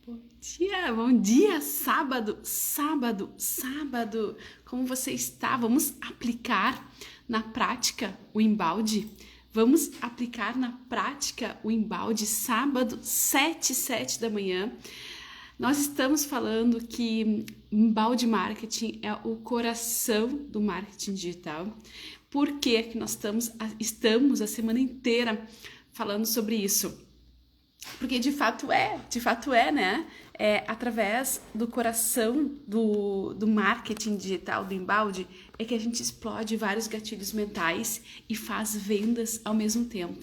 Bom dia, sábado. Como você está? Vamos aplicar na prática o embalde? Vamos aplicar na prática o embalde sábado, 7 da manhã. Nós estamos falando que embalde marketing é o coração do marketing digital. Por que nós estamos a semana inteira falando sobre isso? Porque de fato é, né? É através do coração do marketing digital, do embalde, é que a gente explode vários gatilhos mentais e faz vendas ao mesmo tempo.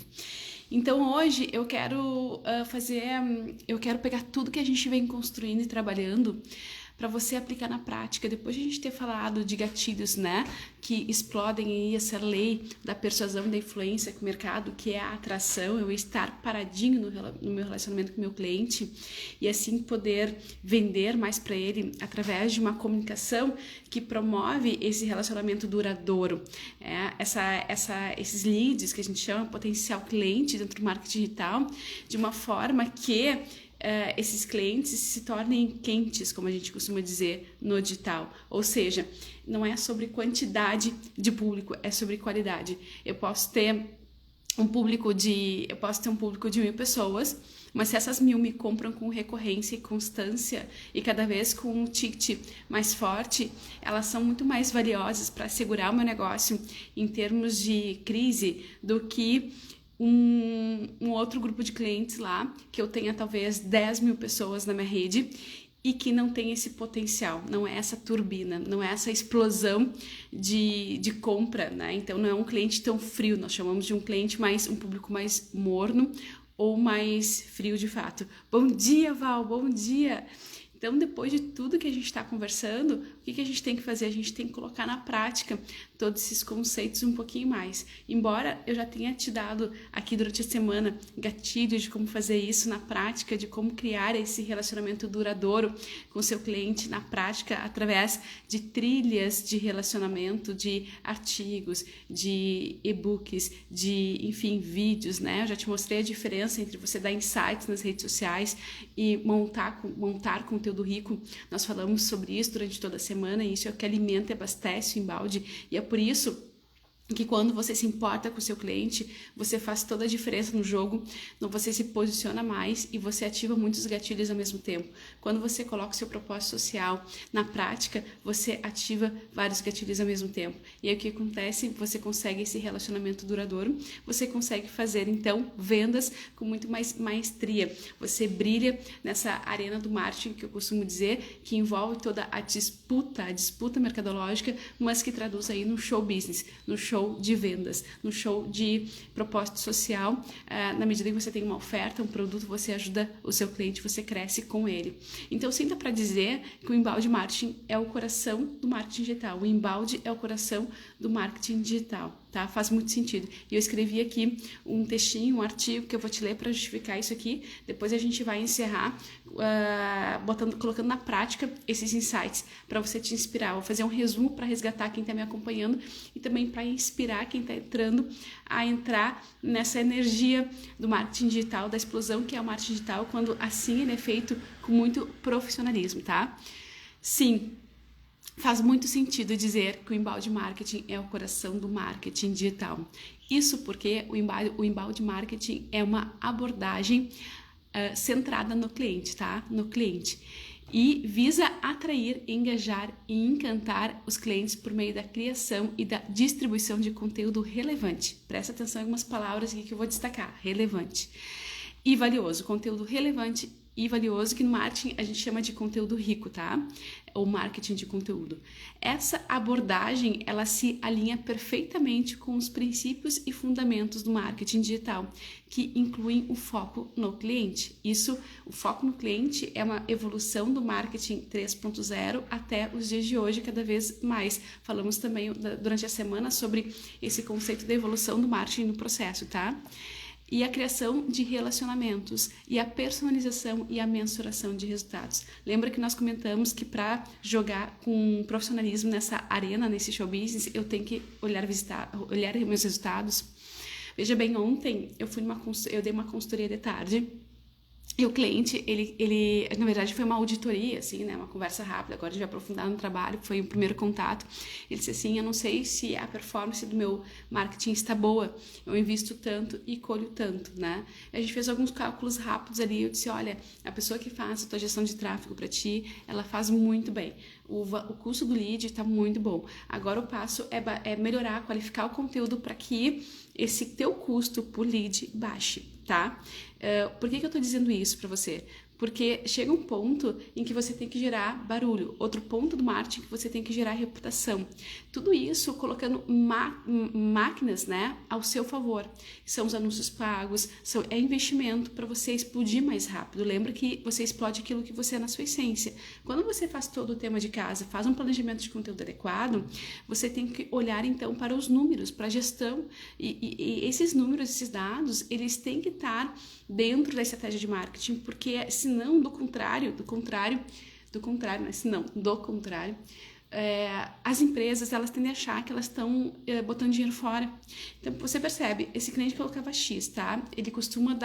Então hoje eu quero pegar tudo que a gente vem construindo e trabalhando para você aplicar na prática. Depois de a gente ter falado de gatilhos, né, que explodem aí essa lei da persuasão, da influência com o mercado, que é a atração, eu estar paradinho no meu relacionamento com o meu cliente e assim poder vender mais para ele através de uma comunicação que promove esse relacionamento duradouro. Esses leads que a gente chama potencial cliente dentro do marketing digital, de uma forma que esses clientes se tornem quentes, como a gente costuma dizer no digital. Ou seja, não é sobre quantidade de público, é sobre qualidade. Eu posso ter um público de 1.000 pessoas, mas se essas 1.000 me compram com recorrência e constância e cada vez com um ticket mais forte, elas são muito mais valiosas para segurar o meu negócio em termos de crise do que um outro grupo de clientes lá, que eu tenha talvez 10.000 pessoas na minha rede e que não tem esse potencial, não é essa turbina, não é essa explosão de compra, né? Então não é um cliente tão frio, nós chamamos de um público mais morno ou mais frio de fato. Bom dia, Val, bom dia! Então, depois de tudo que a gente está conversando, o que a gente tem que fazer? A gente tem que colocar na prática todos esses conceitos um pouquinho mais. Embora eu já tenha te dado aqui durante a semana gatilhos de como fazer isso na prática, de como criar esse relacionamento duradouro com o seu cliente na prática, através de trilhas de relacionamento, de artigos, de e-books, de, enfim, vídeos, né? Eu já te mostrei a diferença entre você dar insights nas redes sociais e montar conteúdo rico. Nós falamos sobre isso durante toda a semana e isso é o que alimenta e abastece o embalde, e é por isso que quando você se importa com o seu cliente, você faz toda a diferença no jogo, então você se posiciona mais e você ativa muitos gatilhos ao mesmo tempo. Quando você coloca o seu propósito social na prática, você ativa vários gatilhos ao mesmo tempo. E aí o que acontece? Você consegue esse relacionamento duradouro, você consegue fazer então vendas com muito mais maestria. Você brilha nessa arena do marketing que eu costumo dizer, que envolve toda a disputa mercadológica, mas que traduz aí no show business, no show de vendas, no show de propósito social. Na medida que você tem uma oferta, um produto, você ajuda o seu cliente, você cresce com ele. Então, sinta para dizer que o embalde marketing é o coração do marketing digital. O embalde é o coração do marketing digital, tá? Faz muito sentido. E eu escrevi aqui um textinho, um artigo que eu vou te ler para justificar isso aqui. Depois a gente vai encerrar colocando na prática esses insights para você te inspirar. Vou fazer um resumo para resgatar quem está me acompanhando e também para inspirar quem está entrando a entrar nessa energia do marketing digital, da explosão que é o marketing digital, quando assim ele é feito com muito profissionalismo, tá? Sim, faz muito sentido dizer que o embalde marketing é o coração do marketing digital. Isso porque o embalde marketing é uma abordagem centrada no cliente, tá? No cliente. E visa atrair, engajar e encantar os clientes por meio da criação e da distribuição de conteúdo relevante. Presta atenção em algumas palavras aqui que eu vou destacar. Relevante e valioso. Conteúdo relevante e valioso, que no marketing a gente chama de conteúdo rico, tá? Ou marketing de conteúdo. Essa abordagem, ela se alinha perfeitamente com os princípios e fundamentos do marketing digital, que incluem o foco no cliente. O foco no cliente é uma evolução do marketing 3.0 até os dias de hoje, cada vez mais. Falamos também durante a semana sobre esse conceito da evolução do marketing no processo, tá? E a criação de relacionamentos e a personalização e a mensuração de resultados. Lembra que nós comentamos que para jogar com profissionalismo nessa arena, nesse show business, eu tenho que olhar meus resultados. Veja bem, ontem eu dei uma consultoria de tarde E o cliente, na verdade, foi uma auditoria, assim, né? Uma conversa rápida, agora a gente vai aprofundar no trabalho, foi o primeiro contato. Ele disse assim, eu não sei se a performance do meu marketing está boa, eu invisto tanto e colho tanto, né? A gente fez alguns cálculos rápidos ali, eu disse, olha, a pessoa que faz a tua gestão de tráfego para ti, ela faz muito bem. O custo do lead está muito bom. Agora o passo é melhorar, qualificar o conteúdo para que esse teu custo por lead baixe, tá? Por que eu tô dizendo isso para você? Porque chega um ponto em que você tem que gerar barulho, outro ponto do marketing que você tem que gerar reputação. Tudo isso colocando máquinas, né, ao seu favor. São os anúncios pagos, é investimento para você explodir mais rápido. Lembra que você explode aquilo que você é na sua essência. Quando você faz todo o tema de casa, faz um planejamento de conteúdo adequado, você tem que olhar então para os números, para a gestão. E esses números, esses dados, eles têm que estar dentro da estratégia de marketing, porque senão, do contrário, as empresas, elas tendem a achar que elas estão botando dinheiro fora. Então, você percebe, esse cliente colocava X, tá? Ele costuma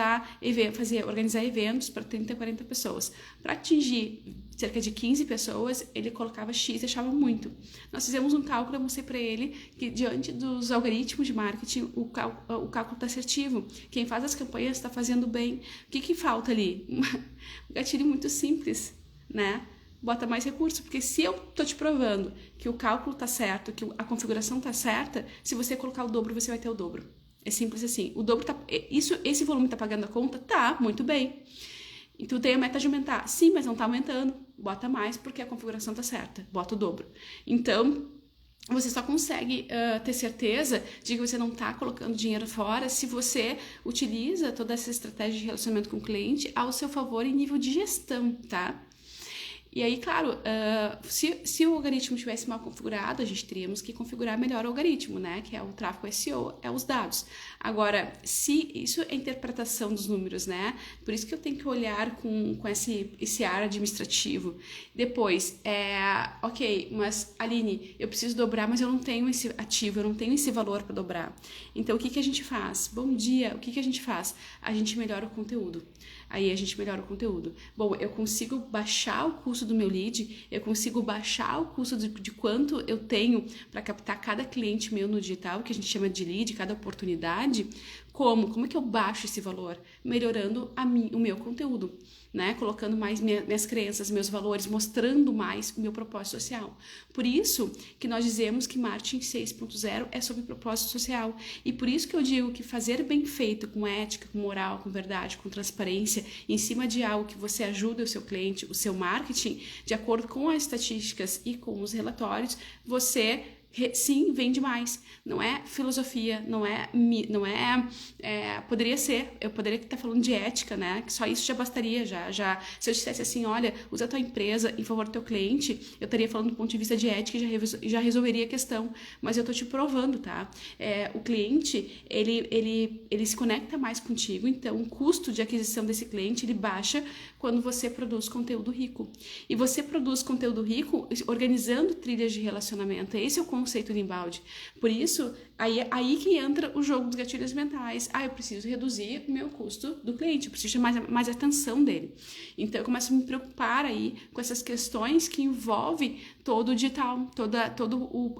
organizar eventos para 30, 40 pessoas. Para atingir cerca de 15 pessoas, ele colocava X e achava muito. Nós fizemos um cálculo, eu mostrei para ele que diante dos algoritmos de marketing, o cálculo está assertivo. Quem faz as campanhas está fazendo bem. O que falta ali? Um gatilho muito simples, né? Bota mais recurso, porque se eu tô te provando que o cálculo tá certo, que a configuração tá certa, se você colocar o dobro, você vai ter o dobro. É simples assim. O dobro esse volume tá pagando a conta? Tá, muito bem. E tu tem a meta de aumentar? Sim, mas não tá aumentando. Bota mais porque a configuração tá certa. Bota o dobro. Então, você só consegue ter certeza de que você não está colocando dinheiro fora se você utiliza toda essa estratégia de relacionamento com o cliente ao seu favor em nível de gestão, tá? E aí, claro, se o algoritmo tivesse mal configurado, a gente teríamos que configurar melhor o algoritmo, né? Que é o tráfego SEO, é os dados. Agora, se isso é interpretação dos números, né? Por isso que eu tenho que olhar com esse ar administrativo. Depois, ok, mas Aline, eu preciso dobrar, mas eu não tenho esse ativo, eu não tenho esse valor para dobrar. Então, o que a gente faz? Bom dia, o que a gente faz? A gente melhora o conteúdo. Aí a gente melhora o conteúdo. Bom, eu consigo baixar o custo do meu lead, eu consigo baixar o custo de quanto eu tenho para captar cada cliente meu no digital, que a gente chama de lead, cada oportunidade. Como é que eu baixo esse valor? Melhorando o meu conteúdo, né? Colocando mais minhas crenças, meus valores, mostrando mais o meu propósito social. Por isso que nós dizemos que marketing 6.0 é sobre propósito social. E por isso que eu digo que fazer bem feito, com ética, com moral, com verdade, com transparência, em cima de algo que você ajuda o seu cliente, o seu marketing, de acordo com as estatísticas e com os relatórios, você sim, vende mais. Não é filosofia, poderia ser, eu poderia estar falando de ética, né? Que só isso já bastaria, já. Se eu dissesse assim, olha, usa a tua empresa em favor do teu cliente, eu estaria falando do ponto de vista de ética e já resolveria a questão. Mas eu tô te provando, tá? O cliente, ele se conecta mais contigo, então o custo de aquisição desse cliente, ele baixa quando você produz conteúdo rico. E você produz conteúdo rico organizando trilhas de relacionamento. Esse é o conceito de inbound. Por isso, aí que entra o jogo dos gatilhos mentais. Eu preciso reduzir o meu custo do cliente, eu preciso chamar mais atenção dele. Então, eu começo a me preocupar aí com essas questões que envolvem todo o digital, toda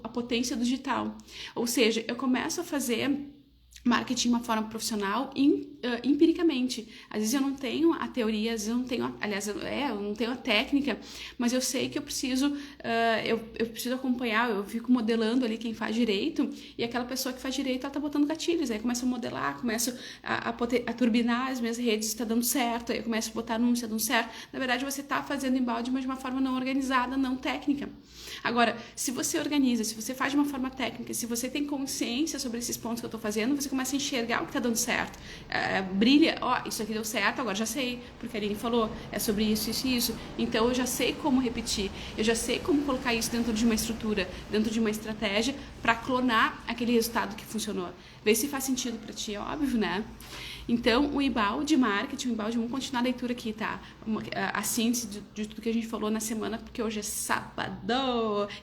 a potência do digital. Ou seja, eu começo a fazer marketing de uma forma profissional empiricamente. Às vezes eu não tenho a teoria, às vezes eu não tenho, eu não tenho a técnica, mas eu sei que eu preciso acompanhar, eu fico modelando ali quem faz direito, e aquela pessoa que faz direito, ela tá botando gatilhos, aí eu começo a modelar, começo a turbinar as minhas redes, está dando certo, aí eu começo a botar anúncio, está dando certo. Na verdade, você tá fazendo inbound, mas de uma forma não organizada, não técnica. Agora, se você organiza, se você faz de uma forma técnica, se você tem consciência sobre esses pontos que eu tô fazendo, você começa a enxergar o que tá dando certo. Brilha, isso aqui deu certo, agora já sei, porque a Aline falou, é sobre isso, isso e isso. Então eu já sei como repetir, eu já sei como colocar isso dentro de uma estrutura, dentro de uma estratégia para clonar aquele resultado que funcionou. Vê se faz sentido para ti, é óbvio, né? Então, o inbound marketing, vamos continuar a leitura aqui, tá? A síntese de tudo que a gente falou na semana, porque hoje é sábado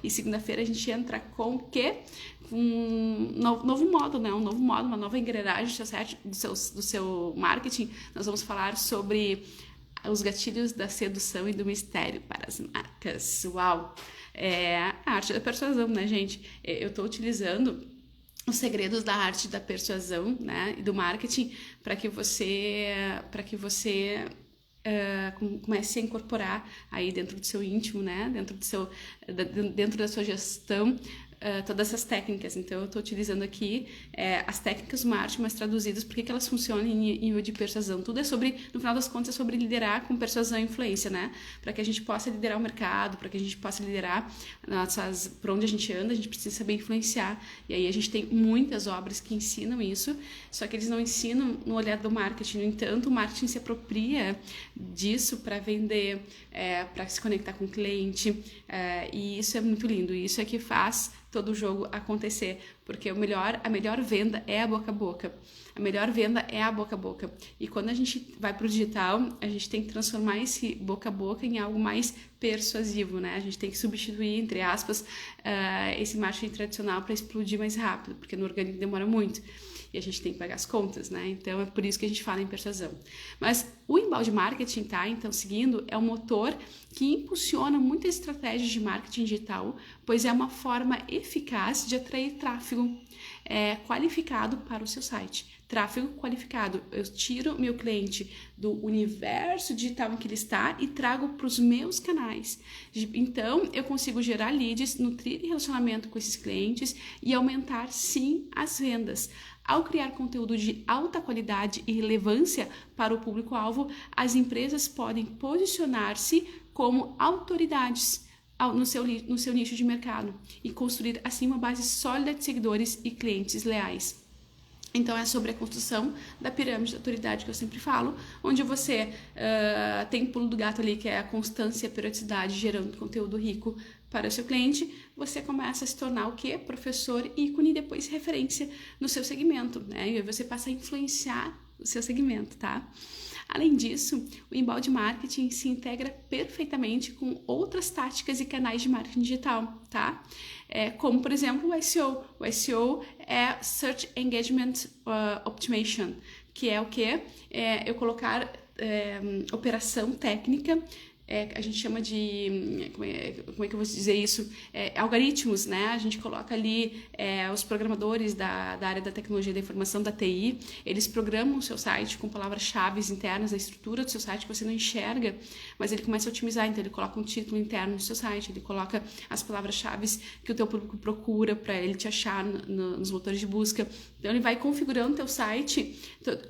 e segunda-feira a gente entra com o quê? Um novo modo, né? Um novo modo, uma nova engrenagem do seu marketing. Nós vamos falar sobre os gatilhos da sedução e do mistério para as marcas. Uau! É a arte da persuasão, né, gente? Eu estou utilizando os segredos da arte da persuasão, né, e do marketing para que você comece a incorporar aí dentro do seu íntimo, né, dentro da sua gestão, todas essas técnicas. Então eu estou utilizando aqui as técnicas do marketing, mas traduzidas, por que elas funcionam em nível de persuasão. Tudo é sobre, no final das contas, é sobre liderar com persuasão e influência, né? Para que a gente possa liderar o mercado, para que a gente possa liderar por onde a gente anda, a gente precisa saber influenciar. E aí a gente tem muitas obras que ensinam isso, só que eles não ensinam no olhar do marketing. No entanto, o marketing se apropria disso para vender, para se conectar com o cliente, e isso é muito lindo. Isso é que faz todo o jogo acontecer, porque a melhor venda é a boca a boca. A melhor venda é a boca a boca. E quando a gente vai para o digital, a gente tem que transformar esse boca a boca em algo mais persuasivo, né? A gente tem que substituir, entre aspas, esse marketing tradicional para explodir mais rápido, porque no orgânico demora muito. E a gente tem que pagar as contas, né? Então é por isso que a gente fala em persuasão. Mas o inbound marketing, tá? Então, seguindo, é um motor que impulsiona muitas estratégias de marketing digital, pois é uma forma eficaz de atrair tráfego qualificado para o seu site. Tráfego qualificado. Eu tiro meu cliente do universo digital em que ele está e trago para os meus canais. Então, eu consigo gerar leads, nutrir relacionamento com esses clientes e aumentar, sim, as vendas. Ao criar conteúdo de alta qualidade e relevância para o público-alvo, as empresas podem posicionar-se como autoridades no seu nicho de mercado e construir assim uma base sólida de seguidores e clientes leais. Então é sobre a construção da pirâmide de autoridade que eu sempre falo, onde você tem o pulo do gato ali, que é a constância e a periodicidade gerando conteúdo rico para o seu cliente. Você começa a se tornar o quê? Professor, ícone e depois referência no seu segmento, né? E aí você passa a influenciar o seu segmento, tá? Além disso, o inbound marketing se integra perfeitamente com outras táticas e canais de marketing digital, tá? Como, por exemplo, o SEO. O SEO é Search Engagement Optimization, que é o quê? Eu colocar operação técnica, a gente chama de, como é que eu vou dizer isso? Algoritmos, né? A gente coloca ali os programadores da área da tecnologia da informação, da TI, eles programam o seu site com palavras-chave internas, a estrutura do seu site que você não enxerga, mas ele começa a otimizar, então ele coloca um título interno no seu site, ele coloca as palavras-chave que o teu público procura para ele te achar nos motores de busca. Então ele vai configurando o teu site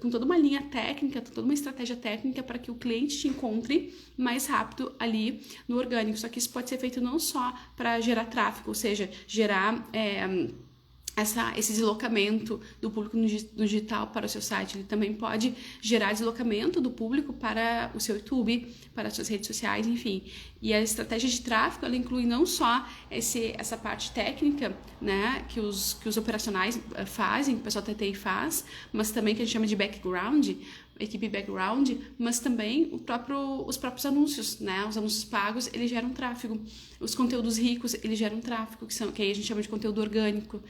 com toda uma linha técnica, toda uma estratégia técnica para que o cliente te encontre mais rápido ali no orgânico. Só que isso pode ser feito não só para gerar tráfego, ou seja, gerar esse deslocamento do público no digital para o seu site. Ele também pode gerar deslocamento do público para o seu YouTube, para as suas redes sociais, enfim. E a estratégia de tráfego, ela inclui não só essa parte técnica, né, que os operacionais fazem, que o pessoal da TI faz, mas também que a gente chama de background, equipe background, mas também os próprios anúncios, né? Os anúncios pagos, eles geram tráfego. Os conteúdos ricos, eles geram tráfego, que aí a gente chama de conteúdo orgânico.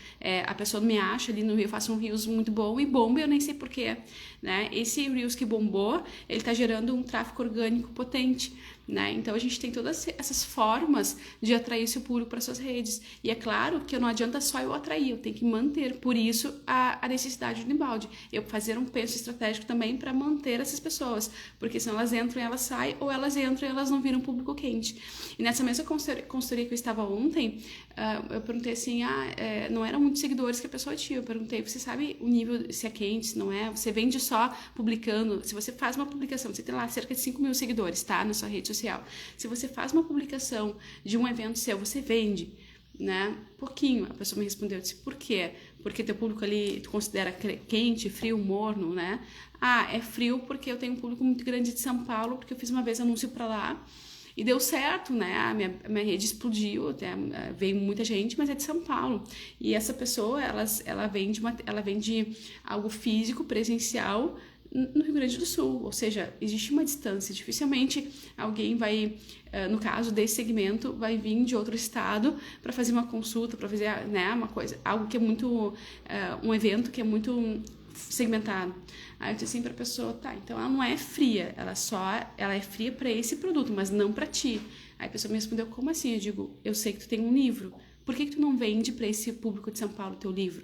A pessoa me acha ali no Rio, eu faço um Reels muito bom e bomba, eu nem sei porquê, né? Esse Reels que bombou, ele tá gerando um tráfego orgânico potente, né? Então a gente tem todas essas formas de atrair seu público para suas redes. E é claro que não adianta só eu atrair, eu tenho que manter. Por isso a necessidade do inbound. Eu fazer um penso estratégico também para manter essas pessoas, porque senão elas entram e elas saem, ou elas entram e elas não viram público quente. E nessa mesma consultoria que eu estava ontem, eu perguntei assim, não eram muitos seguidores que a pessoa tinha. Eu perguntei, você sabe o nível, se é quente, se não é? Você vende só publicando? Se você faz uma publicação, você tem lá cerca de 5 mil seguidores, tá? Na sua rede social. Se você faz uma publicação de um evento seu, você vende, né? Pouquinho. A pessoa me respondeu, eu disse, por quê? Porque teu público ali tu considera quente, frio, morno, né? É frio porque eu tenho um público muito grande de São Paulo, porque eu fiz uma vez anúncio para lá e deu certo, né? A minha rede explodiu, até veio muita gente, mas é de São Paulo. E essa pessoa, ela vende algo físico, presencial, no Rio Grande do Sul, ou seja, existe uma distância, dificilmente alguém vai, no caso desse segmento, vai vir de outro estado para fazer uma consulta, para fazer, né, uma coisa, algo que é muito, um evento que é muito segmentado. Aí eu disse assim pra pessoa, tá, então ela não é fria, ela é fria para esse produto, mas não para ti. Aí a pessoa me respondeu, como assim? Eu digo, eu sei que tu tem um livro, por que tu não vende para esse público de São Paulo teu livro?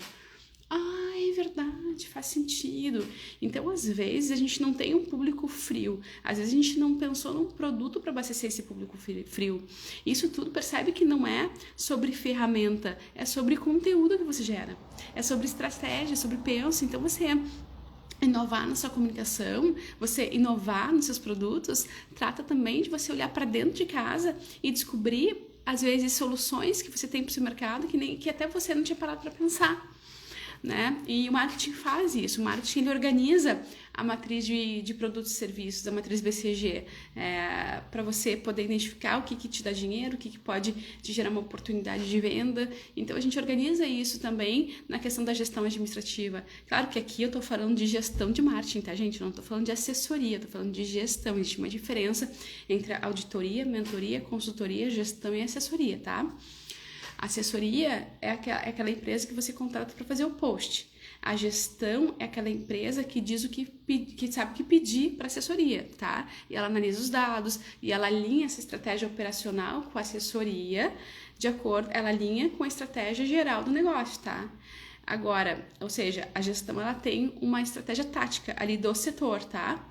Ah, é verdade, faz sentido. Então, às vezes, a gente não tem um público frio. Às vezes, a gente não pensou num produto para abastecer esse público frio. Isso tudo percebe que não é sobre ferramenta, é sobre conteúdo que você gera. É sobre estratégia, sobre penso. Então, você inovar na sua comunicação, você inovar nos seus produtos, trata também de você olhar para dentro de casa e descobrir, às vezes, soluções que você tem para o seu mercado que até você não tinha parado para pensar. Né? E o marketing faz isso, o marketing ele organiza a matriz de produtos e serviços, a matriz BCG, para você poder identificar o que te dá dinheiro, o que pode te gerar uma oportunidade de venda. Então a gente organiza isso também na questão da gestão administrativa. Claro que aqui eu estou falando de gestão de marketing, tá, gente? Eu não estou falando de assessoria, estou falando de gestão. Existe uma diferença entre auditoria, mentoria, consultoria, gestão e assessoria, tá? A assessoria é aquela empresa que você contrata para fazer o post. A gestão é aquela empresa que diz que sabe o que pedir para assessoria, tá? E ela analisa os dados e ela alinha essa estratégia operacional com a assessoria, ela alinha com a estratégia geral do negócio, tá? Agora, ou seja, a gestão ela tem uma estratégia tática ali do setor, tá?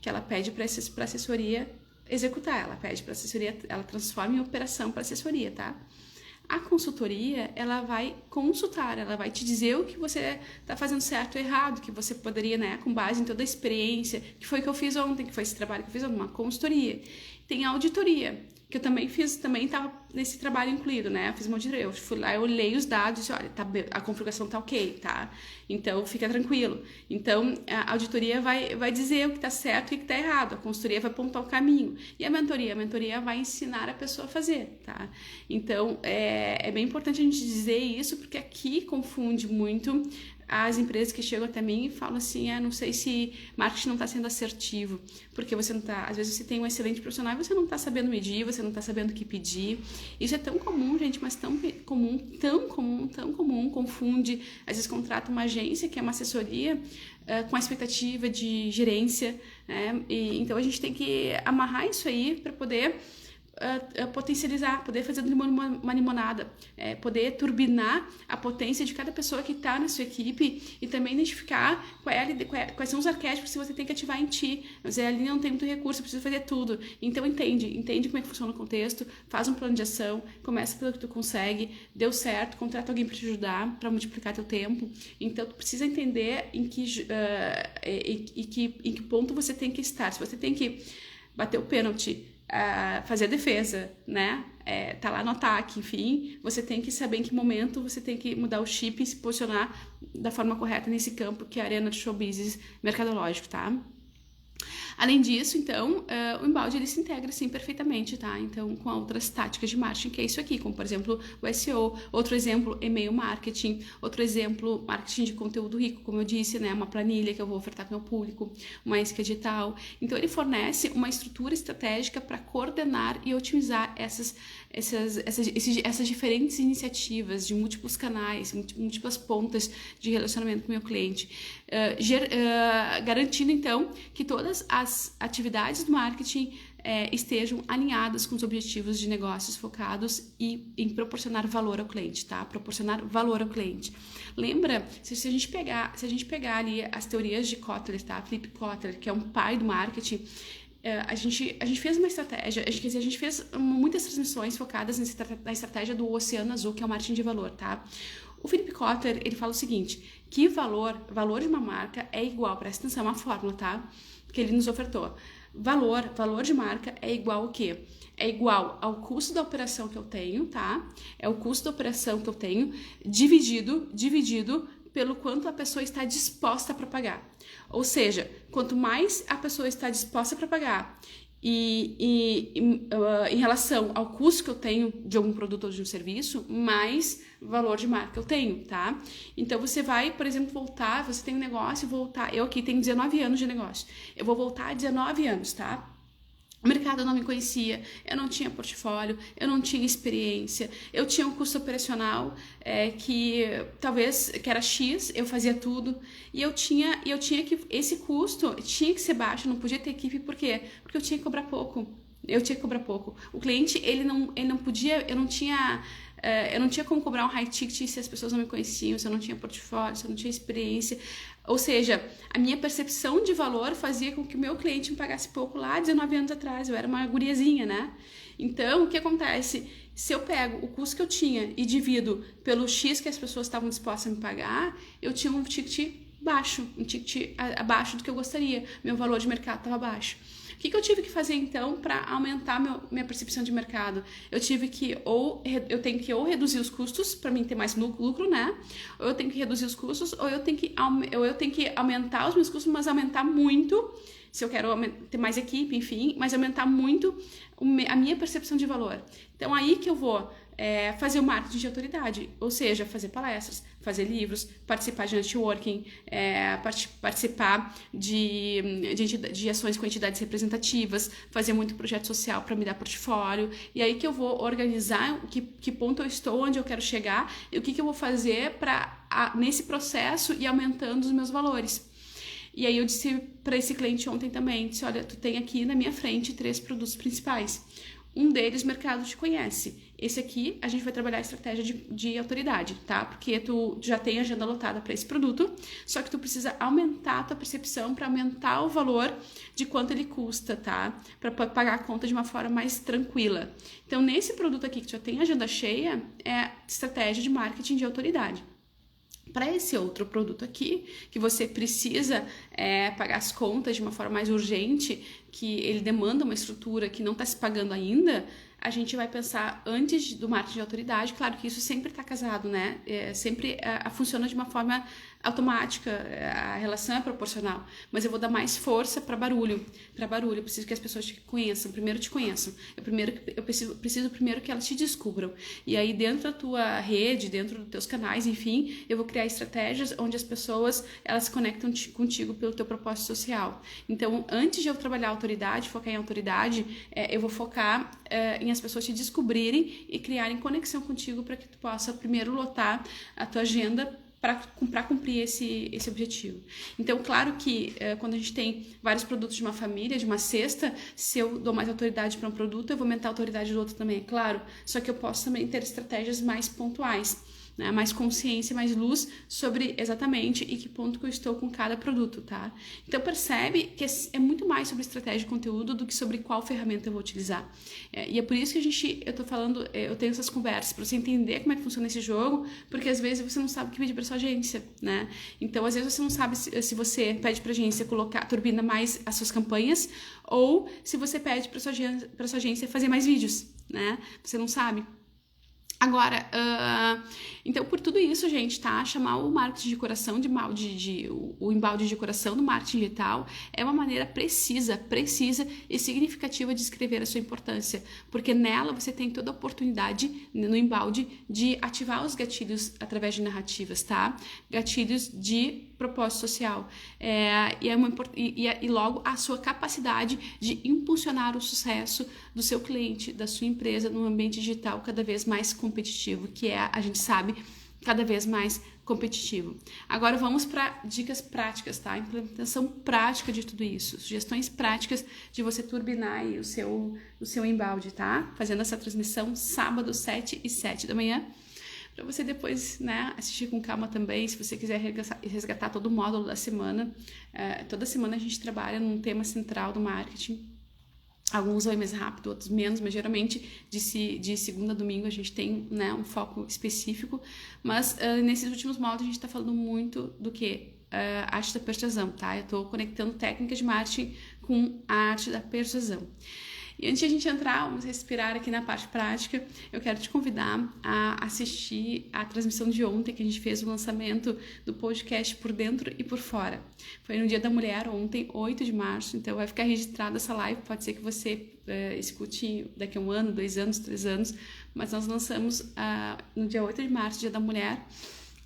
Que ela pede para assessoria executar, ela pede para assessoria, ela transforma em operação para assessoria, tá? A consultoria, ela vai consultar, ela vai te dizer o que você está fazendo certo ou errado, que você poderia, né, com base em toda a experiência, que foi o que eu fiz ontem, que foi esse trabalho que eu fiz ontem, uma consultoria. Tem a auditoria, que eu também fiz, também estava nesse trabalho incluído, né, eu fiz uma auditoria, eu fui lá, eu olhei os dados e disse, olha, a configuração tá ok, tá? Então, fica tranquilo. Então, a auditoria vai dizer o que está certo e o que está errado, a consultoria vai apontar o caminho. E a mentoria vai ensinar a pessoa a fazer, tá? Então, é bem importante a gente dizer isso, porque aqui confunde muito as empresas que chegam até mim e falam assim, não sei se marketing não está sendo assertivo, porque você não está, às vezes você tem um excelente profissional e você não está sabendo medir, você não está sabendo o que pedir. Isso é tão comum, gente, mas tão comum, confunde, às vezes contrata uma agência que é uma assessoria com a expectativa de gerência, né? Então a gente tem que amarrar isso aí para poder potencializar, poder fazer uma limonada, poder turbinar a potência de cada pessoa que está na sua equipe e também identificar quais são os arquétipos que você tem que ativar em ti. Mas ali não tem muito recurso, precisa fazer tudo. Então entende como é que funciona o contexto, faz um plano de ação, começa pelo que tu consegue, deu certo, contrata alguém para te ajudar, para multiplicar teu tempo. Então tu precisa entender em que ponto você tem que estar. Se você tem que bater o pênalti, fazer a defesa, né? Tá lá no ataque, enfim, você tem que saber em que momento você tem que mudar o chip e se posicionar da forma correta nesse campo que é a arena de show business mercadológico, tá? Além disso, então, o embalde ele se integra assim perfeitamente, tá? Então, com outras táticas de marketing, que é isso aqui, como por exemplo o SEO, outro exemplo, e-mail marketing, outro exemplo, marketing de conteúdo rico, como eu disse, né? Uma planilha que eu vou ofertar para o meu público, uma isca digital. Então, ele fornece uma estrutura estratégica para coordenar e otimizar essas diferentes iniciativas de múltiplos canais, múltiplas pontas de relacionamento com o meu cliente, garantindo então que todas as atividades do marketing estejam alinhadas com os objetivos de negócios focados em proporcionar valor ao cliente, tá? Proporcionar valor ao cliente. Lembra, se a gente pegar ali as teorias de Kotler, tá? Philip Kotler, que é um pai do marketing, a gente fez uma estratégia, a gente fez muitas transmissões focadas na estratégia do Oceano Azul, que é o marketing de valor, tá? O Philip Kotler, ele fala o seguinte, que valor de uma marca é igual, presta atenção, é uma fórmula, tá? Que ele nos ofertou. Valor de marca é igual ao quê? É igual ao custo da operação que eu tenho, tá? É o custo da operação que eu tenho dividido pelo quanto a pessoa está disposta para pagar. Ou seja, quanto mais a pessoa está disposta para pagar em relação ao custo que eu tenho de algum produto ou de um serviço, mais valor de marca eu tenho, tá? Então você vai, por exemplo, você tem um negócio, eu aqui tenho 19 anos de negócio, eu vou voltar a 19 anos, tá? O mercado não me conhecia, eu não tinha portfólio, eu não tinha experiência, eu tinha um custo operacional que talvez que era X, eu fazia tudo, e eu tinha que, esse custo tinha que ser baixo, não podia ter equipe, por quê? Porque eu tinha que cobrar pouco. O cliente, ele não podia, eu não tinha como cobrar um high ticket se as pessoas não me conheciam, se eu não tinha portfólio, se eu não tinha experiência. Ou seja, a minha percepção de valor fazia com que o meu cliente me pagasse pouco lá 19 anos atrás. Eu era uma guriazinha, né? Então, o que acontece? Se eu pego o custo que eu tinha e divido pelo X que as pessoas estavam dispostas a me pagar, eu tinha um ticket baixo, um ticket abaixo do que eu gostaria. Meu valor de mercado estava baixo. O que eu tive que fazer então para aumentar minha percepção de mercado? Eu tenho que ou reduzir os custos para mim ter mais lucro, né? Ou eu tenho que reduzir os custos, ou eu tenho que aumentar os meus custos, mas aumentar muito, se eu quero ter mais equipe, enfim, mas aumentar muito a minha percepção de valor. Então aí que eu vou fazer o marketing de autoridade, ou seja, fazer palestras, fazer livros, participar de networking, participar de ações com entidades representativas, fazer muito projeto social para me dar portfólio, e aí que eu vou organizar que ponto eu estou, onde eu quero chegar, e o que eu vou fazer nesse processo ir aumentando os meus valores. E aí eu disse para esse cliente ontem também, disse, olha, tu tem aqui na minha frente 3 produtos principais. Um deles, o mercado te conhece. Esse aqui, a gente vai trabalhar a estratégia de autoridade, tá? Porque tu já tem agenda lotada para esse produto, só que tu precisa aumentar a tua percepção para aumentar o valor de quanto ele custa, tá? Para pagar a conta de uma forma mais tranquila. Então, nesse produto aqui que tu já tem agenda cheia, é estratégia de marketing de autoridade. Para esse outro produto aqui, que você precisa pagar as contas de uma forma mais urgente, que ele demanda uma estrutura que não está se pagando ainda, a gente vai pensar antes do marketing de autoridade. Claro que isso sempre está casado, né? Sempre funciona de uma forma automática, a relação é proporcional, mas eu vou dar mais força para barulho. Eu preciso que as pessoas te conheçam, primeiro te conheçam. Eu preciso primeiro que elas te descubram. E aí dentro da tua rede, dentro dos teus canais, enfim, eu vou criar estratégias onde as pessoas elas se conectam contigo pelo teu propósito social. Então, antes de eu trabalhar a autoridade, focar em autoridade, eu vou focar em as pessoas te descobrirem e criarem conexão contigo para que tu possa primeiro lotar a tua agenda para cumprir esse objetivo. Então, claro que quando a gente tem vários produtos de uma família, de uma cesta, se eu dou mais autoridade para um produto, eu vou aumentar a autoridade do outro também, é claro. Só que eu posso também ter estratégias mais pontuais, né? Mais consciência, mais luz sobre exatamente em que ponto que eu estou com cada produto, tá? Então percebe que é muito mais sobre estratégia de conteúdo do que sobre qual ferramenta eu vou utilizar. E é por isso que eu tô falando, eu tenho essas conversas, para você entender como é que funciona esse jogo, porque às vezes você não sabe o que pedir para sua agência, né? Então às vezes você não sabe se você pede para a agência turbina mais as suas campanhas, ou se você pede para sua agência fazer mais vídeos, né? Você não sabe. Agora, então por tudo isso, gente, tá? Chamar o marketing de coração o embalde de coração do marketing digital é uma maneira precisa e significativa de escrever a sua importância, porque nela você tem toda a oportunidade, no embalde, de ativar os gatilhos através de narrativas, tá? Gatilhos de propósito social e logo a sua capacidade de impulsionar o sucesso do seu cliente, da sua empresa no ambiente digital cada vez mais competitivo, que a gente sabe, cada vez mais competitivo. Agora vamos para dicas práticas, tá? Implementação prática de tudo isso, sugestões práticas de você turbinar aí o seu embalde, tá? Fazendo essa transmissão sábado 7 e 7 da manhã, para você depois, né, assistir com calma também, se você quiser resgatar todo o módulo da semana. Toda semana a gente trabalha num tema central do marketing. Alguns vão mais rápido, outros menos, mas geralmente de segunda a domingo a gente tem, né, um foco específico. Mas nesses últimos módulos a gente está falando muito do que? Arte da persuasão, tá? Eu estou conectando técnicas de marketing com a arte da persuasão. E antes de a gente entrar, vamos respirar aqui na parte prática, eu quero te convidar a assistir a transmissão de ontem, que a gente fez o lançamento do podcast Por Dentro e Por Fora. Foi no Dia da Mulher, ontem, 8 de março, então vai ficar registrada essa live, pode ser que você escute daqui a 1 ano, 2 anos, 3 anos, mas nós lançamos no dia 8 de março, Dia da Mulher,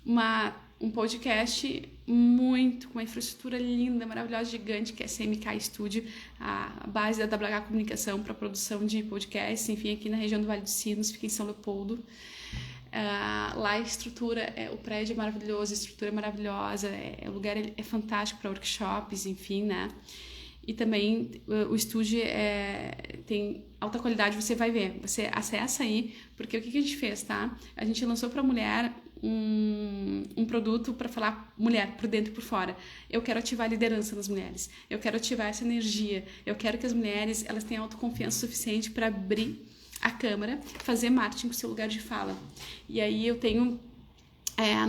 uma um podcast com uma infraestrutura linda, maravilhosa, gigante, que é a CMK Studio, a base da WH Comunicação para produção de podcasts, enfim, aqui na região do Vale dos Sinos, fica em São Leopoldo. Lá a estrutura, o prédio é maravilhoso, a estrutura é maravilhosa, o lugar é fantástico para workshops, enfim, né? E também o estúdio tem alta qualidade, você vai ver, você acessa aí, porque o que a gente fez, tá? A gente lançou para mulher um produto para falar mulher por dentro e por fora. Eu quero ativar a liderança nas mulheres, eu quero ativar essa energia, eu quero que as mulheres elas tenham autoconfiança suficiente para abrir a câmera, fazer marketing com o seu lugar de fala. E aí eu tenho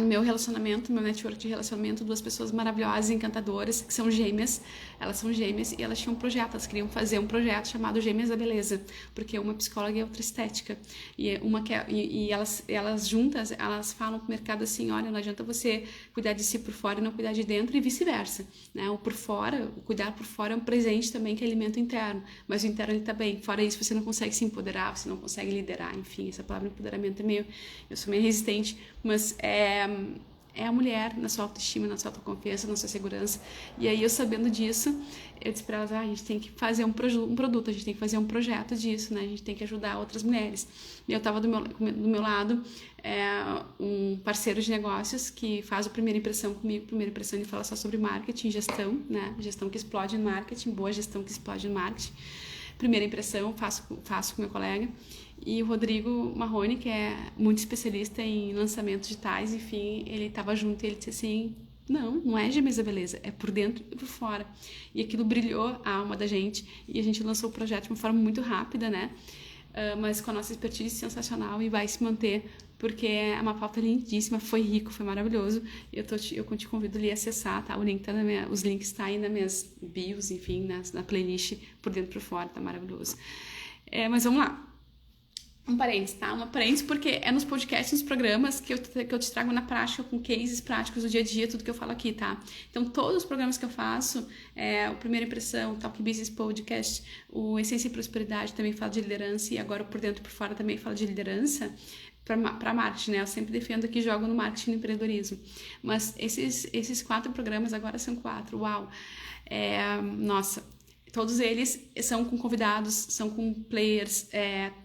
no meu relacionamento, no meu network de relacionamento, 2 pessoas maravilhosas, encantadoras, que são gêmeas. Elas são gêmeas e elas tinham um projeto, elas queriam fazer um projeto chamado Gêmeas da Beleza, porque uma psicóloga e outra estética. E elas juntas, elas falam pro mercado assim, olha, não adianta você cuidar de si por fora e não cuidar de dentro e vice-versa, né? O por fora, o cuidar por fora é um presente também que alimenta o interno, mas o interno ele tá bem. Fora isso, você não consegue se empoderar, você não consegue liderar, enfim, essa palavra empoderamento eu sou meio resistente, mas é a mulher na sua autoestima, na sua autoconfiança, na sua segurança. E aí, eu sabendo disso, eu disse para elas, a gente tem que fazer um produto, a gente tem que fazer um projeto disso, né? A gente tem que ajudar outras mulheres. E eu tava do meu lado um parceiro de negócios que faz a primeira impressão comigo. Primeira impressão, ele fala só sobre marketing, gestão, né? Gestão que explode no marketing, boa gestão que explode no marketing. Primeira impressão, faço com meu colega. E o Rodrigo Marrone, que é muito especialista em lançamentos digitais, enfim, ele estava junto e ele disse assim, não é Gêmeas da Beleza, é por dentro e por fora. E aquilo brilhou a alma da gente e a gente lançou o projeto de uma forma muito rápida, né? Mas com a nossa expertise sensacional e vai se manter, porque é uma pauta lindíssima, foi rico, foi maravilhoso. Eu te convido ali a acessar, tá? O link tá os links estão aí nas minhas bios, enfim, na playlist por dentro e por fora, tá maravilhoso. Mas vamos lá. Um parênteses, tá? Uma parênteses porque é nos podcasts, nos programas que eu te trago na prática, com cases práticos do dia a dia, tudo que eu falo aqui, tá? Então, todos os programas que eu faço, o Primeira Impressão, o Talk Business Podcast, o Essência e Prosperidade também fala de liderança e agora por dentro e por fora também fala de liderança para marketing, né? Eu sempre defendo que jogo no marketing e no empreendedorismo. Mas esses 4 programas agora são 4, uau! Nossa... Todos eles são com convidados, são com players,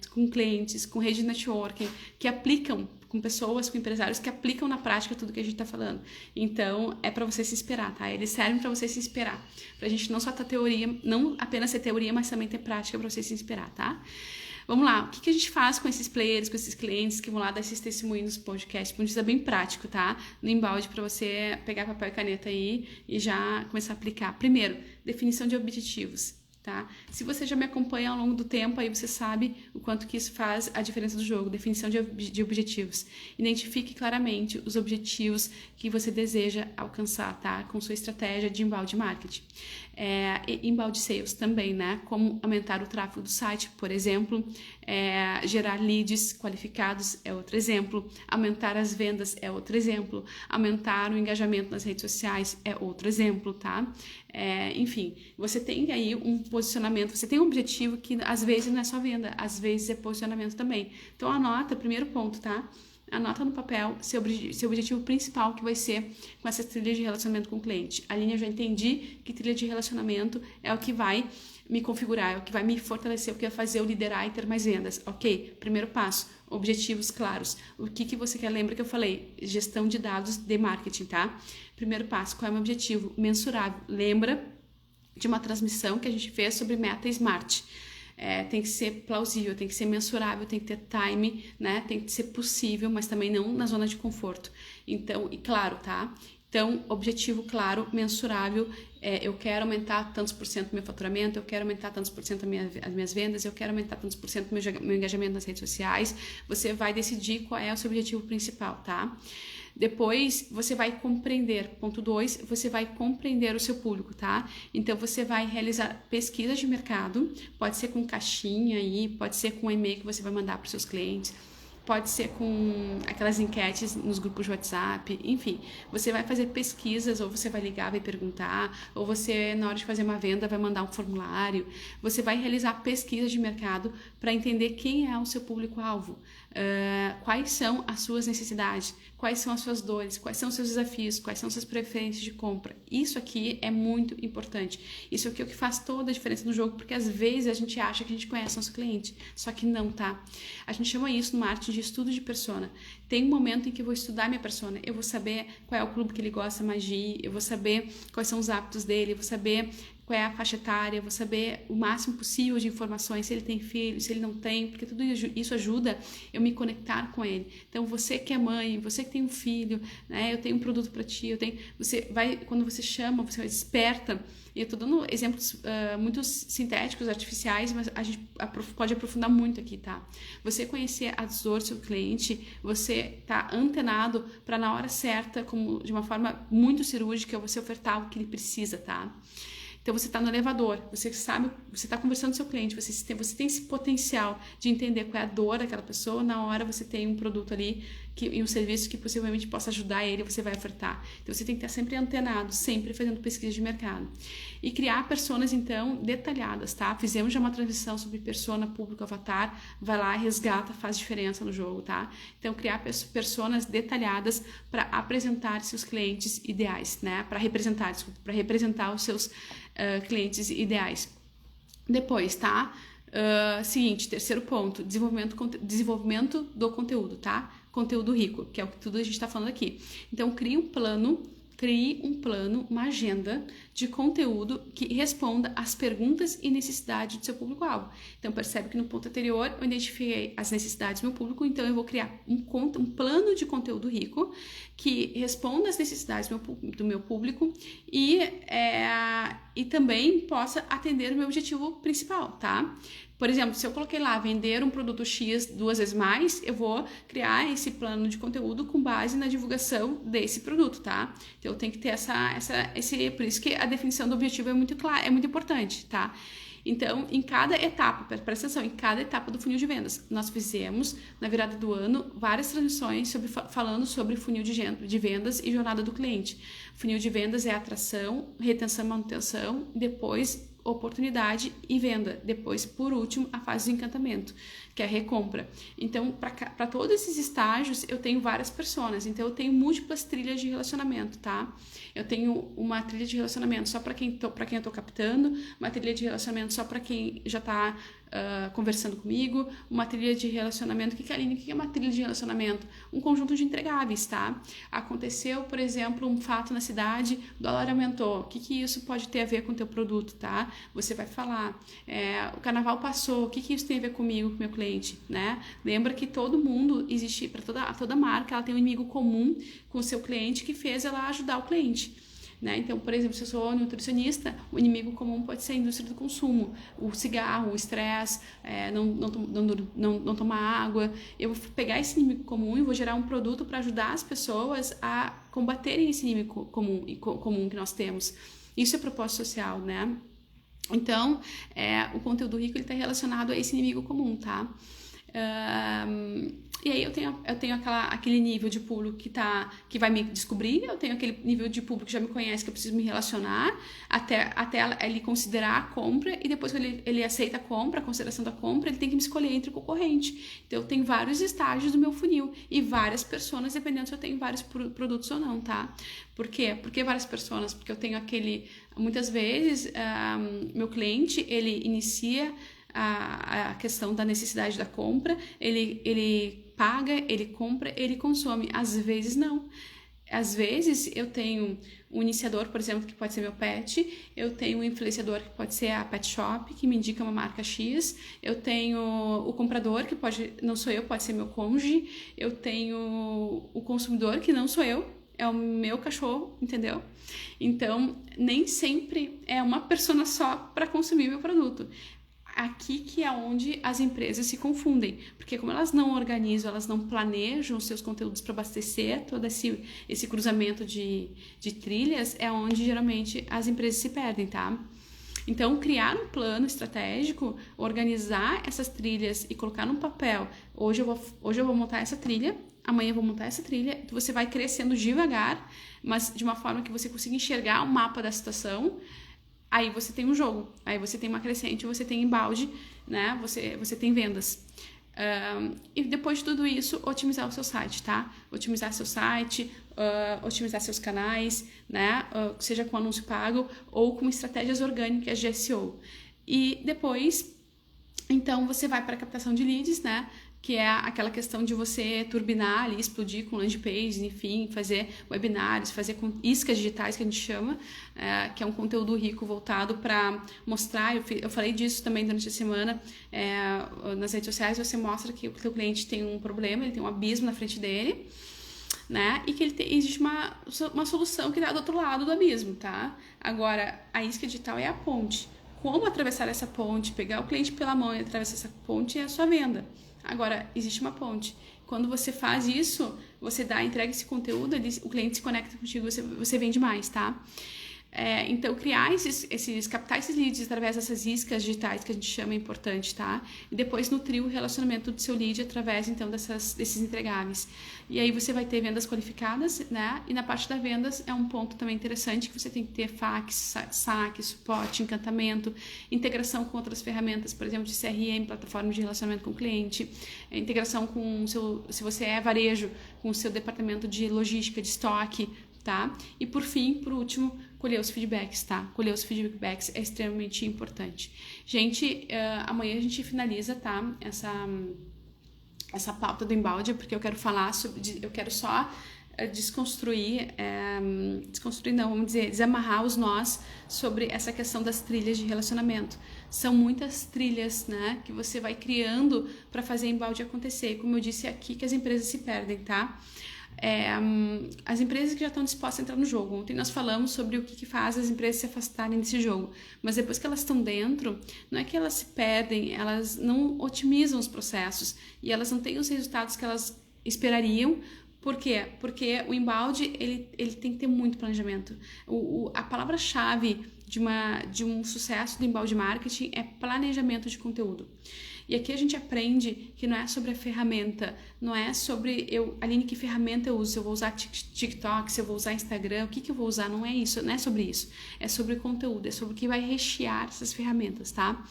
com clientes, com rede de networking, que aplicam, com pessoas, com empresários que aplicam na prática tudo que a gente está falando. Então, é para você se inspirar, tá? Eles servem para você se inspirar. Pra gente não só ter teoria, não apenas ter teoria, mas também ter prática para você se inspirar, tá? Vamos lá, o que a gente faz com esses players, com esses clientes que vão lá dar esses testemunhos no podcast? Um dia bem prático, tá? No embalde para você pegar papel e caneta aí e já começar a aplicar. Primeiro, definição de objetivos, tá? Se você já me acompanha ao longo do tempo, aí você sabe o quanto que isso faz a diferença do jogo. Definição de objetivos. Identifique claramente os objetivos que você deseja alcançar, tá? Com sua estratégia de embalde marketing. Embalde sales também, né? Como aumentar o tráfego do site, por exemplo. Gerar leads qualificados é outro exemplo. Aumentar as vendas é outro exemplo. Aumentar o engajamento nas redes sociais é outro exemplo, tá? Enfim, você tem aí um posicionamento, você tem um objetivo que às vezes não é só venda, às vezes é posicionamento também. Então anota, primeiro ponto, tá? Anota no papel seu objetivo principal, que vai ser com essa trilha de relacionamento com o cliente. Aline, eu já entendi que trilha de relacionamento é o que vai me configurar, é o que vai me fortalecer, é o que vai fazer eu liderar e ter mais vendas. Ok, primeiro passo, objetivos claros. O que você quer? Lembra que eu falei? Gestão de dados de marketing, tá? Primeiro passo, qual é o meu objetivo? Mensurável. Lembra de uma transmissão que a gente fez sobre meta SMART. Tem que ser plausível, tem que ser mensurável, tem que ter time, né? Tem que ser possível, mas também não na zona de conforto. Então, e claro, tá? Então, objetivo claro, mensurável, eu quero aumentar tantos por cento do meu faturamento, eu quero aumentar tantos por cento as minhas vendas, eu quero aumentar tantos por cento do meu engajamento nas redes sociais. Você vai decidir qual é o seu objetivo principal, tá? Depois, você vai compreender. Ponto 2, você vai compreender o seu público, tá? Então, você vai realizar pesquisas de mercado, pode ser com caixinha aí, pode ser com e-mail que você vai mandar para os seus clientes, pode ser com aquelas enquetes nos grupos de WhatsApp, enfim, você vai fazer pesquisas, ou você vai ligar, vai perguntar, ou você, na hora de fazer uma venda, vai mandar um formulário, você vai realizar pesquisas de mercado para entender quem é o seu público-alvo, quais são as suas necessidades, quais são as suas dores, quais são os seus desafios, quais são as suas preferências de compra. Isso aqui é muito importante. Isso aqui é o que faz toda a diferença no jogo, porque às vezes a gente acha que a gente conhece nosso cliente, só que não, tá? A gente chama isso no marketing de estudo de persona. Tem um momento em que eu vou estudar minha persona, eu vou saber qual é o clube que ele gosta mais de ir, eu vou saber quais são os hábitos dele, eu vou saber qual é a faixa etária, eu vou saber o máximo possível de informações, se ele tem filho, se ele não tem, porque tudo isso ajuda eu me conectar com ele. Então, você que é mãe, você que tem um filho, né, eu tenho um produto para ti, você vai, quando você chama, você desperta. E eu tô dando exemplos muito sintéticos, artificiais, mas a gente pode aprofundar muito aqui, tá? Você conhecer as dores do seu cliente, você tá antenado para na hora certa, como de uma forma muito cirúrgica, você ofertar o que ele precisa, tá? Então, você está no elevador, você sabe, você está conversando com o seu cliente, você tem esse potencial de entender qual é a dor daquela pessoa, na hora você tem um produto ali e um serviço que possivelmente possa ajudar ele, você vai ofertar. Então, você tem que estar sempre antenado, sempre fazendo pesquisa de mercado. E criar personas, então, detalhadas, tá? Fizemos já uma transmissão sobre persona, público, avatar, vai lá, resgata, faz diferença no jogo, tá? Então, criar personas detalhadas para apresentar seus clientes ideais, né? Para representar os seus clientes ideais. Depois, tá? Seguinte, terceiro ponto, desenvolvimento do conteúdo, tá? Conteúdo rico, que é o que tudo a gente está falando aqui. Então, crie um plano, uma agenda de conteúdo que responda às perguntas e necessidades do seu público-alvo. Então, percebe que no ponto anterior eu identifiquei as necessidades do meu público, então eu vou criar um plano de conteúdo rico que responda às necessidades do meu público e também possa atender o meu objetivo principal, tá? Por exemplo, se eu coloquei lá vender um produto X 2 vezes mais, eu vou criar esse plano de conteúdo com base na divulgação desse produto, tá? Então eu tenho que ter por isso que a definição do objetivo é muito clara, é muito importante, tá? Então, em cada etapa, presta atenção, em cada etapa do funil de vendas, nós fizemos, na virada do ano, várias transmissões falando sobre funil de vendas e jornada do cliente. Funil de vendas é atração, retenção e manutenção, depois oportunidade e venda. Depois, por último, a fase do encantamento, que é a recompra. Então, para todos esses estágios, eu tenho várias personas. Então, eu tenho múltiplas trilhas de relacionamento, tá? Eu tenho uma trilha de relacionamento só para quem eu tô captando, uma trilha de relacionamento só para quem já tá conversando comigo, uma trilha de relacionamento. O que é uma trilha de relacionamento? Um conjunto de entregáveis, tá? Aconteceu, por exemplo, um fato na cidade, o dólar aumentou. O que isso pode ter a ver com o teu produto, tá? Você vai falar. O carnaval passou, o que isso tem a ver comigo, com o meu cliente, né? Lembra que todo mundo existe, para toda marca, ela tem um inimigo comum com o seu cliente que fez ela ajudar o cliente. Né? Então, por exemplo, se eu sou nutricionista, o inimigo comum pode ser a indústria do consumo, o cigarro, o estresse, não tomar água. Eu vou pegar esse inimigo comum e vou gerar um produto para ajudar as pessoas a combaterem esse inimigo comum que nós temos. Isso é propósito social, né? Então, o conteúdo rico está relacionado a esse inimigo comum, tá? E aí eu tenho aquele nível de público que vai me descobrir, eu tenho aquele nível de público que já me conhece, que eu preciso me relacionar até ele considerar a compra, e depois que ele aceita a compra, a consideração da compra, ele tem que me escolher entre o concorrente. Então eu tenho vários estágios do meu funil e várias personas, dependendo se eu tenho vários produtos ou não, tá? Por quê? Por que várias personas? Porque eu tenho muitas vezes, meu cliente, ele inicia a questão da necessidade da compra, ele paga, ele compra, ele consome. Às vezes não. Às vezes eu tenho um iniciador, por exemplo, que pode ser meu pet, eu tenho um influenciador que pode ser a Pet Shop, que me indica uma marca X, eu tenho o comprador, que não sou eu, pode ser meu cônjuge, eu tenho o consumidor, que não sou eu, é o meu cachorro, entendeu? Então, nem sempre é uma persona só para consumir meu produto. Aqui que é onde as empresas se confundem, porque como elas não organizam, elas não planejam os seus conteúdos para abastecer todo esse cruzamento de trilhas, é onde geralmente as empresas se perdem, tá? Então, criar um plano estratégico, organizar essas trilhas e colocar no papel. Hoje eu vou montar essa trilha, amanhã eu vou montar essa trilha. Você vai crescendo devagar, mas de uma forma que você consiga enxergar o mapa da situação. Aí você tem um jogo, aí você tem uma crescente, você tem embalde, né? Você tem vendas. E depois de tudo isso, otimizar o seu site, tá? Otimizar seu site, otimizar seus canais, né? Seja com anúncio pago ou com estratégias orgânicas de SEO. E depois, então, você vai para a captação de leads, né? Que é aquela questão de você turbinar ali, explodir com landing page, enfim, fazer webinários, fazer com iscas digitais, que a gente chama, que é um conteúdo rico voltado para mostrar, eu falei disso também durante a semana, nas redes sociais, você mostra que o seu cliente tem um problema, ele tem um abismo na frente dele, né, e que existe uma solução que está do outro lado do abismo, tá? Agora, a isca digital é a ponte. Como atravessar essa ponte, pegar o cliente pela mão e atravessar essa ponte é a sua venda. Agora, existe uma ponte. Quando você faz isso, você entrega esse conteúdo, o cliente se conecta contigo, você vende mais, tá? Então, criar captar esses leads através dessas iscas digitais que a gente chama é importante, tá? E depois nutrir o relacionamento do seu lead através, então, desses entregáveis. E aí você vai ter vendas qualificadas, né? E na parte da vendas é um ponto também interessante que você tem que ter fax, saque, suporte, encantamento, integração com outras ferramentas, por exemplo, de CRM, plataforma de relacionamento com o cliente, integração com se você é varejo, com o seu departamento de logística, de estoque, tá? E por fim, por último, colher os feedbacks, tá? Colher os feedbacks é extremamente importante. Gente, amanhã a gente finaliza, tá? Essa pauta do embalde, porque eu quero falar eu quero só desconstruir não, vamos dizer, desamarrar os nós sobre essa questão das trilhas de relacionamento. São muitas trilhas, né, que você vai criando para fazer embalde acontecer. Como eu disse aqui, que as empresas se perdem, tá? As empresas que já estão dispostas a entrar no jogo. Ontem nós falamos sobre o que faz as empresas se afastarem desse jogo, mas depois que elas estão dentro, não é que elas se perdem, elas não otimizam os processos e elas não têm os resultados que elas esperariam. Por quê? Porque o embalde ele tem que ter muito planejamento. A palavra-chave de um sucesso do embalde marketing é planejamento de conteúdo. E aqui a gente aprende que não é sobre a ferramenta, não é sobre Aline, que ferramenta eu uso, se eu vou usar TikTok, se eu vou usar Instagram, o que eu vou usar, não é isso, não é sobre isso. É sobre conteúdo, é sobre o que vai rechear essas ferramentas, tá?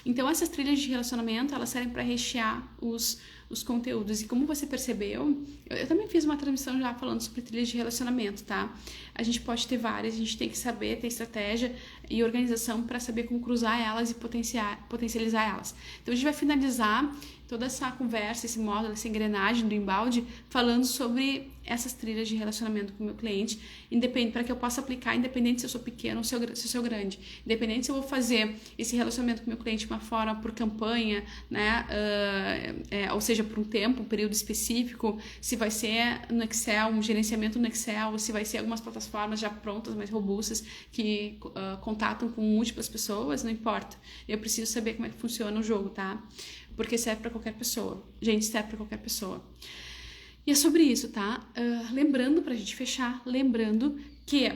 Então, essas trilhas de relacionamento, elas servem para rechear os conteúdos. E como você percebeu, eu também fiz uma transmissão já falando sobre trilhas de relacionamento, tá? A gente pode ter várias, a gente tem que saber ter estratégia e organização para saber como cruzar elas e potencializar elas. Então, a gente vai finalizar toda essa conversa, esse módulo, essa engrenagem do embalde, falando sobre essas trilhas de relacionamento com o meu cliente, para que eu possa aplicar, independente se eu sou pequeno ou se eu sou grande, independente se eu vou fazer esse relacionamento com o meu cliente de uma forma por campanha, né, ou seja, por um tempo, um período específico, se vai ser no Excel, um gerenciamento no Excel, ou se vai ser algumas plataformas já prontas, mais robustas, que contatam com múltiplas pessoas, não importa. Eu preciso saber como é que funciona o jogo, tá? Porque serve para qualquer pessoa. Gente, serve para qualquer pessoa. E é sobre isso, tá? Lembrando, pra gente fechar, lembrando que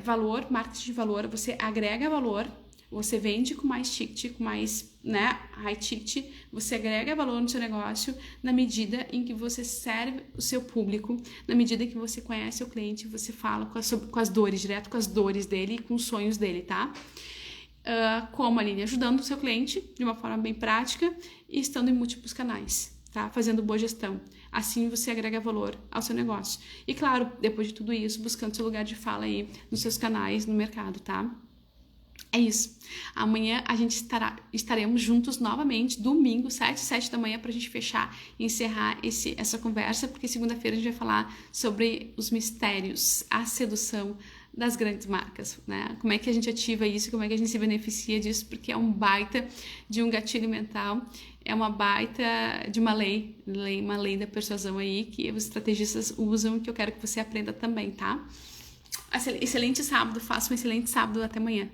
valor, marketing de valor, você agrega valor, você vende com mais ticket, com mais, né, high ticket, você agrega valor no seu negócio na medida em que você serve o seu público, na medida em que você conhece o cliente, você fala com as dores, direto com as dores dele e com os sonhos dele, tá? Como, Aline? Ajudando o seu cliente de uma forma bem prática e estando em múltiplos canais, tá? Fazendo boa gestão. Assim você agrega valor ao seu negócio. E claro, depois de tudo isso, buscando seu lugar de fala aí nos seus canais, no mercado, tá? É isso. Amanhã a gente estaremos juntos novamente, domingo, 7 da manhã, para a gente fechar e encerrar essa conversa, porque segunda-feira a gente vai falar sobre os mistérios, a sedução das grandes marcas, né? Como é que a gente ativa isso, como é que a gente se beneficia disso, porque é um baita de um gatilho mental, é uma baita de uma lei da persuasão aí, que os estrategistas usam, que eu quero que você aprenda também, tá? Excelente sábado, faça um excelente sábado, até amanhã.